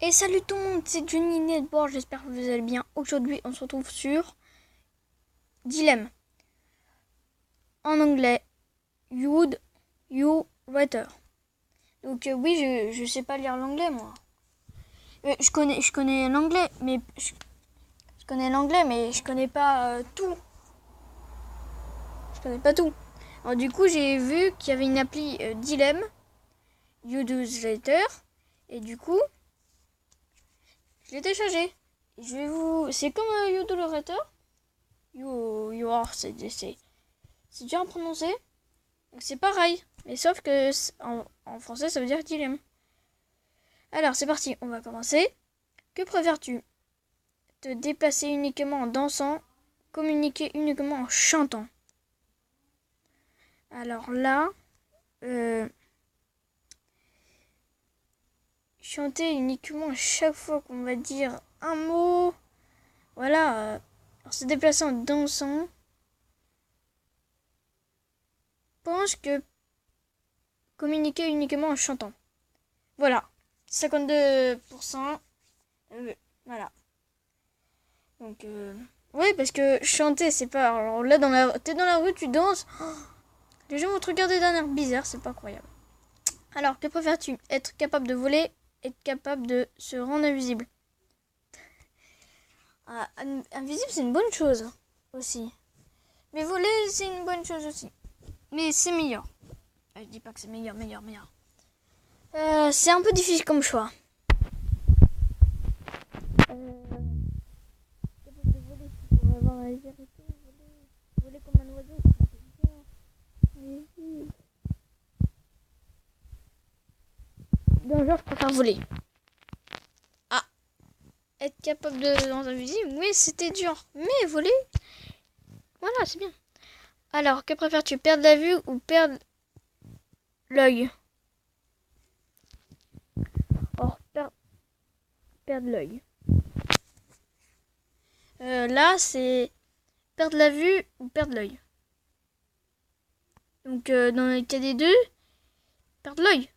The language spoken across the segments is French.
Et salut tout le monde, c'est Johnny Netboard, j'espère que vous allez bien. Aujourd'hui, on se retrouve sur Dilemme. En anglais, Would You Rather. Donc oui, je sais pas lire l'anglais moi. Je connais l'anglais, mais je connais l'anglais, mais je connais pas tout. Je connais pas tout. Alors du coup, j'ai vu qu'il y avait une appli Dilemme, You Do Later, et du coup, je l'ai téléchargé. C'est comme You Do Later. You are, c'est dur à prononcer. Donc c'est pareil. Mais sauf que en français, ça veut dire dilemme. Alors c'est parti, on va commencer. Que préfères-tu? Te déplacer uniquement en dansant, communiquer uniquement en chantant? Alors là, chanter uniquement à chaque fois qu'on va dire un mot. Voilà. Alors se déplacer en dansant. Je pense que communiquer uniquement en chantant. Voilà. 52%. Voilà. Donc, ouais, parce que chanter, c'est pas... Alors là, t'es dans la rue, tu danses. Les gens vont te regarder d'un air bizarre, c'est pas incroyable. Alors, que préfères-tu? Être capable de voler, être capable de se rendre invisible? Invisible, c'est une bonne chose aussi. Mais voler, c'est une bonne chose aussi. Mais c'est meilleur. Je dis pas que c'est meilleur. C'est un peu difficile comme choix. Capable de voler, pour avoir la liberté, voler comme un oiseau, c'est bien. Mais oui. Dans genre, je préfère voler. Ah, être capable de rendre invisible, oui, c'était dur. Mais voler, voilà, c'est bien. Alors, que préfères-tu, perdre la vue ou perdre l'œil? Or, perdre l'œil. Là, c'est perdre la vue ou perdre l'œil. Donc, dans le cas des deux, perdre l'œil.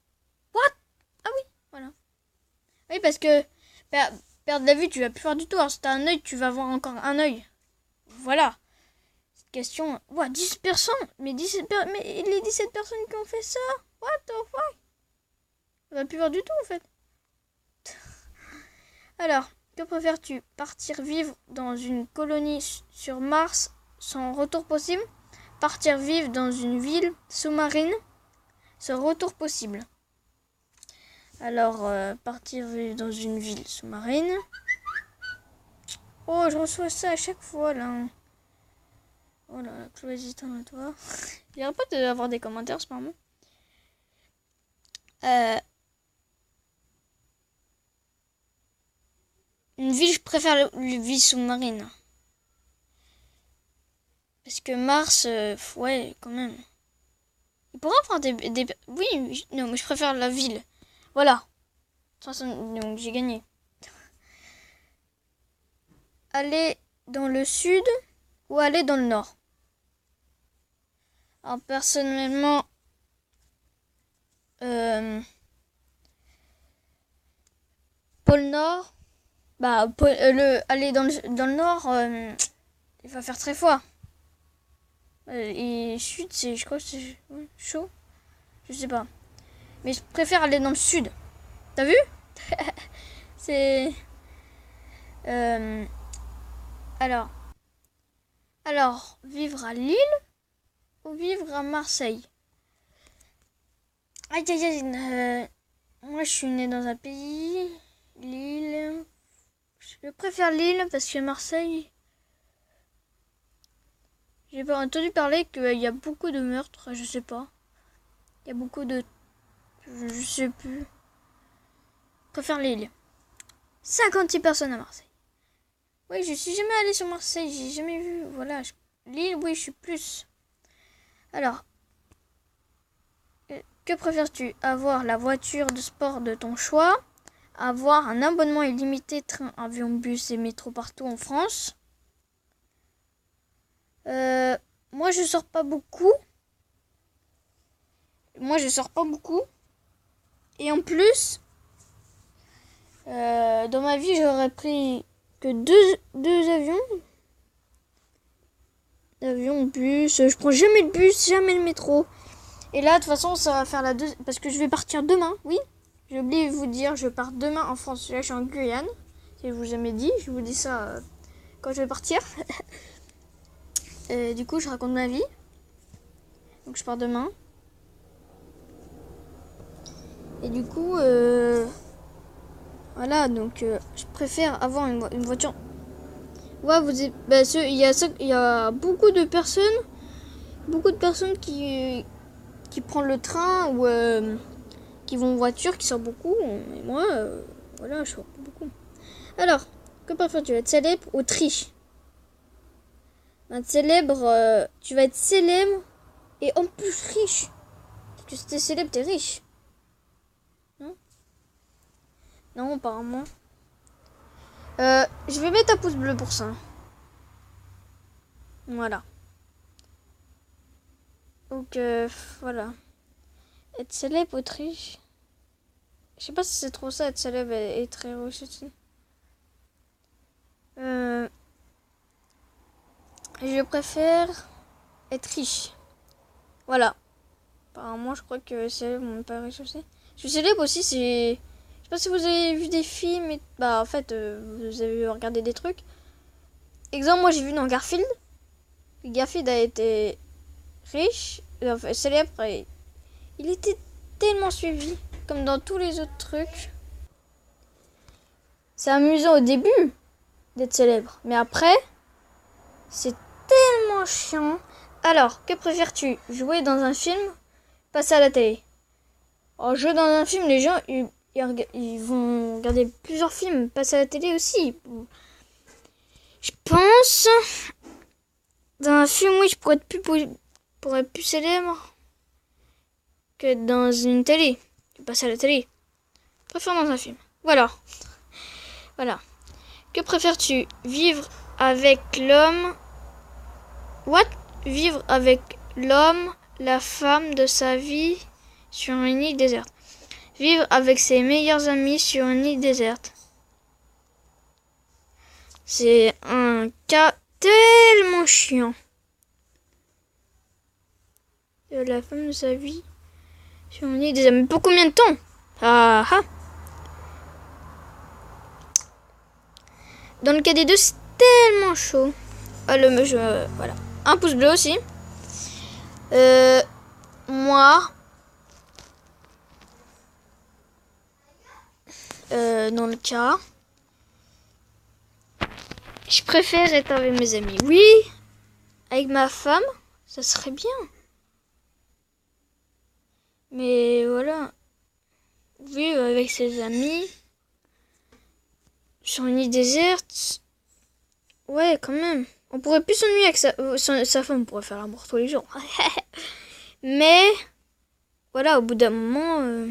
What? Ah oui, voilà. Oui, parce que perdre la vue, tu vas plus voir du tout. Alors, si t'as un œil, tu vas voir encore un œil. Voilà. Cette question... What, 10 personnes? Mais les 17 personnes qui ont fait ça? What the fuck? On va plus voir du tout, en fait. Alors, que préfères-tu? Partir vivre dans une colonie sur Mars sans retour possible? Partir vivre dans une ville sous-marine sans retour possible? Alors, partir vivre dans une ville sous-marine. Oh, je reçois ça à chaque fois, là. Oh là là, Chloé hésitant à toi. Il n'y aura pas d'avoir des commentaires, ce moment. Une ville, je préfère la ville sous-marine. Parce que Mars, ouais, quand même. Il pourra avoir des... Oui, non, mais je préfère la ville. Voilà. De toute façon, donc j'ai gagné. Aller dans le sud ou aller dans le nord? Alors, personnellement... pôle Nord... Bah, aller dans le nord, il va faire très froid. Et sud, je crois que c'est chaud. Je sais pas. Mais je préfère aller dans le sud. T'as vu? C'est... Alors, vivre à Lille ou vivre à Marseille? Aïe, aïe, aïe. Moi, je suis née dans un pays... Lille... Je préfère Lille parce que Marseille... J'ai pas entendu parler qu'il y a beaucoup de meurtres, je sais pas. Il y a beaucoup de... Je sais plus. Je préfère Lille. 56 personnes à Marseille. Oui, je suis jamais allée sur Marseille, j'ai jamais vu. Voilà. Lille, oui, je suis plus. Alors, que préfères-tu? Avoir la voiture de sport de ton choix? Avoir un abonnement illimité train, avion, bus et métro partout en France? Moi, je sors pas beaucoup. Et en plus, Dans ma vie, j'aurais pris que deux avions. Avion, bus. Je prends jamais le bus, jamais le métro. Et là, de toute façon, ça va faire la deuxième. Parce que je vais partir demain, oui. J'ai oublié de vous dire, je pars demain en France. Là, je suis en Guyane. Si je vous ai jamais dit, je vous dis ça quand je vais partir. Du coup, je raconte ma vie. Donc, je pars demain. Et du coup, voilà. Donc, je préfère avoir une voiture. Ouais, il y a beaucoup de personnes qui prennent le train ou qui vont en voiture, qui sortent beaucoup. Et moi, voilà, je sors pas beaucoup. Alors, que préfères-tu, être célèbre ou riche? Tu vas être célèbre et en plus riche. Parce que si t'es célèbre, t'es riche. Non? Non, apparemment. Je vais mettre un pouce bleu pour ça. Voilà. Donc, voilà. Être célèbre ou riche? Je sais pas si c'est trop ça, être célèbre et très riche aussi. Je préfère être riche. Voilà. Apparemment, je crois que célèbre, mon père riche aussi. Je suis célèbre aussi, c'est... Je sais pas si vous avez vu des films, et... bah en fait, vous avez regardé des trucs. Exemple, moi j'ai vu dans Garfield. Garfield a été riche, enfin, célèbre, et il était tellement suivi, comme dans tous les autres trucs. C'est amusant au début d'être célèbre, mais après, c'est tellement chiant. Alors, que préfères-tu, jouer dans un film, passer à la télé? En jouer dans un film, les gens ils vont regarder plusieurs films, passer à la télé aussi. Je pense, dans un film, oui, je pourrais être plus célèbre que dans une télé. Je passe à la télé. Je préfère dans un film. Voilà. Voilà. Que préfères-tu, vivre avec l'homme... Vivre avec l'homme, la femme de sa vie sur une île déserte. Vivre avec ses meilleurs amis sur une île déserte. C'est un cas tellement chiant. La femme de sa vie sur une île déserte. Mais pour combien de temps? Ah ah. Dans le cas des deux, c'est tellement chaud. Voilà. Un pouce bleu aussi. Moi, dans le cas, je préfère être avec mes amis. Oui, avec ma femme, ça serait bien. Mais voilà, vivre avec ses amis sur une île déserte, ouais, quand même. On pourrait plus s'ennuyer avec sa femme, on pourrait faire l'amour tous les jours. Mais, voilà, au bout d'un moment,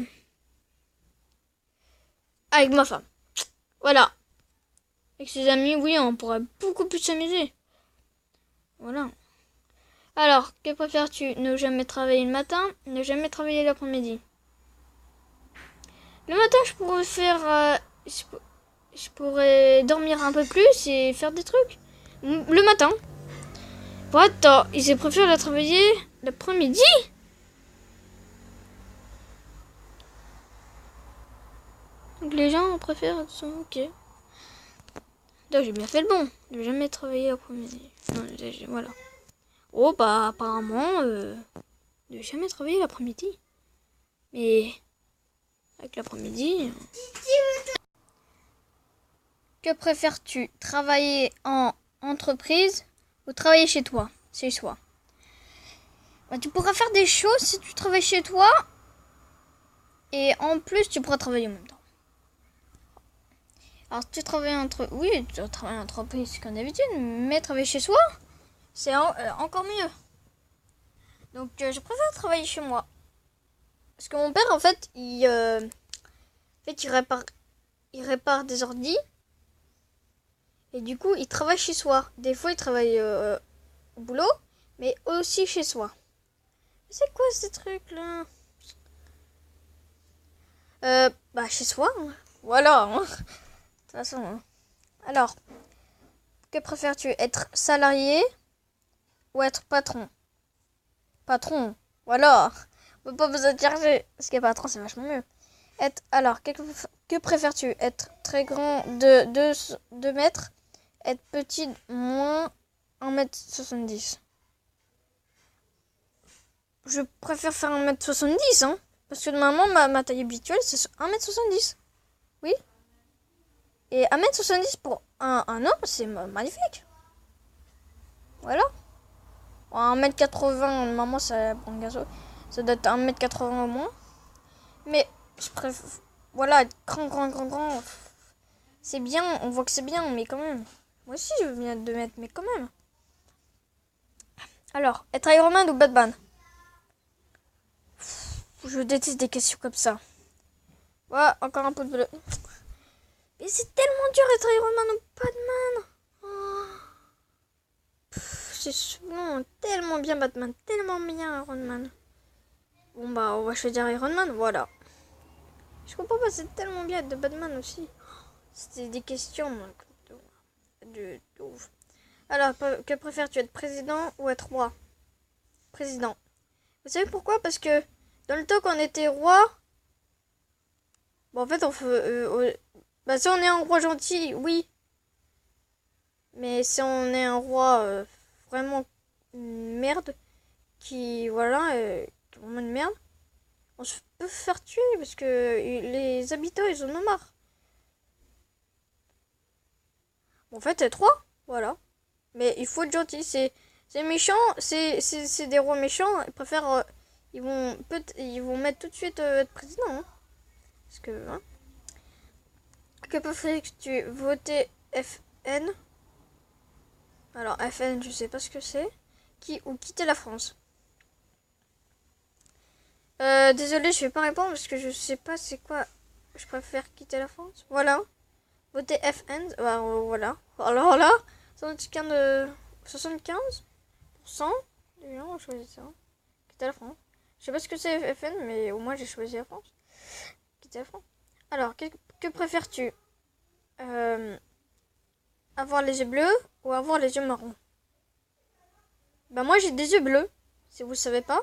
avec ma femme. Voilà. Avec ses amis, oui, on pourrait beaucoup plus s'amuser. Voilà. Alors, que préfères-tu? Ne jamais travailler le matin, ne jamais travailler l'après-midi? Le matin, je pourrais faire... je pourrais dormir un peu plus et faire des trucs. Le matin. Bon, attends, ils préfèrent la travailler l'après-midi? Donc les gens préfèrent... Ok. Donc j'ai bien fait le bon. Ne jamais travailler l'après-midi. Voilà. Oh, bah, apparemment, ne jamais travailler l'après-midi. Mais, avec l'après-midi... Que préfères-tu, travailler en entreprise ou travailler chez toi, chez soi? Bah, tu pourras faire des choses si tu travailles chez toi. Et en plus, tu pourras travailler en même temps. Alors, tu travailles oui, tu travailles en entreprise comme d'habitude, mais travailler chez soi, c'est encore mieux. Donc, je préfère travailler chez moi. Parce que mon père, en fait, il répare des ordis. Et du coup, il travaille chez soi. Des fois, il travaille au boulot, mais aussi chez soi. C'est quoi ces trucs-là? Bah, chez soi. Hein. Voilà. Hein. De toute façon. Hein. Alors, que préfères-tu, être salarié ou être patron? Patron. Voilà. On peut pas besoin de chercher. Parce que patron, c'est vachement mieux. Alors, que préfères-tu, être très grand de 2 mètres, être petit moins 1m70? Je préfère faire 1m70, hein. Parce que normalement, ma taille habituelle, c'est 1m70. Oui. Et 1m70 pour un homme, c'est magnifique. Voilà. 1m80, normalement, ça prend gazo. Ça doit être 1m80 au moins. Mais je préfère. Voilà, être grand. C'est bien, on voit que c'est bien, mais quand même. Moi aussi, je veux bien être 2 mètres, mais quand même. Alors, être Iron Man ou Batman? Je déteste des questions comme ça. Ouais, encore un peu de bleu. Mais c'est tellement dur d'être Iron Man ou Batman. Oh. C'est non, tellement bien Batman, tellement bien Iron Man. Bon bah, on va choisir Iron Man, voilà. Je comprends pas, c'est tellement bien de Batman aussi. C'était des questions de ouf. Alors, que préfères-tu, être président ou être roi? Président. Vous savez pourquoi? Parce que dans le temps qu'on était roi, bon, en fait, on fait, bah, si on est un roi gentil, oui. Mais si on est un roi vraiment une merde, qui, voilà, qui est vraiment une merde, on se peut faire tuer parce que les habitants, ils en ont marre. Bon, en fait, être roi, voilà. Mais il faut être gentil, c'est méchant, c'est des rois méchants, ils préfèrent, ils vont mettre tout de suite être président, hein. Parce que, hein. Que préfères-tu, voter FN? Alors, FN, je sais pas ce que c'est. Ou quitter la France? Désolé, je vais pas répondre parce que je sais pas c'est quoi. Je préfère quitter la France. Voilà. Voter FN. Bah, voilà. Alors là, 75% des gens ont choisi ça. Quitter la France. Je sais pas ce que c'est FN, mais au moins j'ai choisi la France. Quitter la France. Alors, que préfères-tu, avoir les yeux bleus ou avoir les yeux marrons? Bah moi j'ai des yeux bleus, si vous savez pas.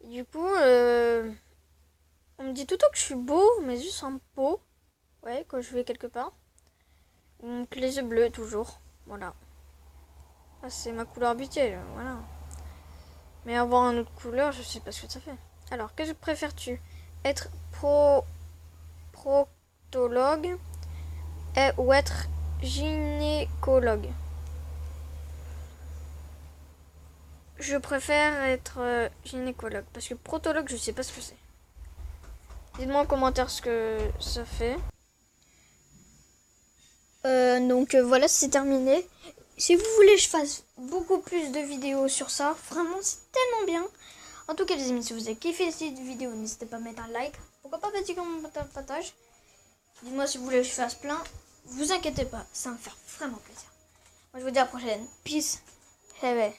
Et du coup, on me dit tout le temps que je suis beau, mes yeux sont beaux. Ouais, quand je vais quelque part. Donc les yeux bleus toujours, voilà. Ah, c'est ma couleur habituelle, voilà. Mais avoir une autre couleur, je sais pas ce que ça fait. Alors, que préfères-tu, être proctologue ou être gynécologue? Je préfère être gynécologue parce que proctologue, je sais pas ce que c'est. Dites-moi en commentaire ce que ça fait. Donc voilà, c'est terminé. Si vous voulez que je fasse beaucoup plus de vidéos sur ça, vraiment c'est tellement bien. En tout cas les amis, si vous avez kiffé cette vidéo, n'hésitez pas à mettre un like. Pourquoi pas petit commentaire, partage. Dites-moi si vous voulez que je fasse plein. Vous inquiétez pas, ça va me faire vraiment plaisir. Moi je vous dis à la prochaine. Peace. Bye bye.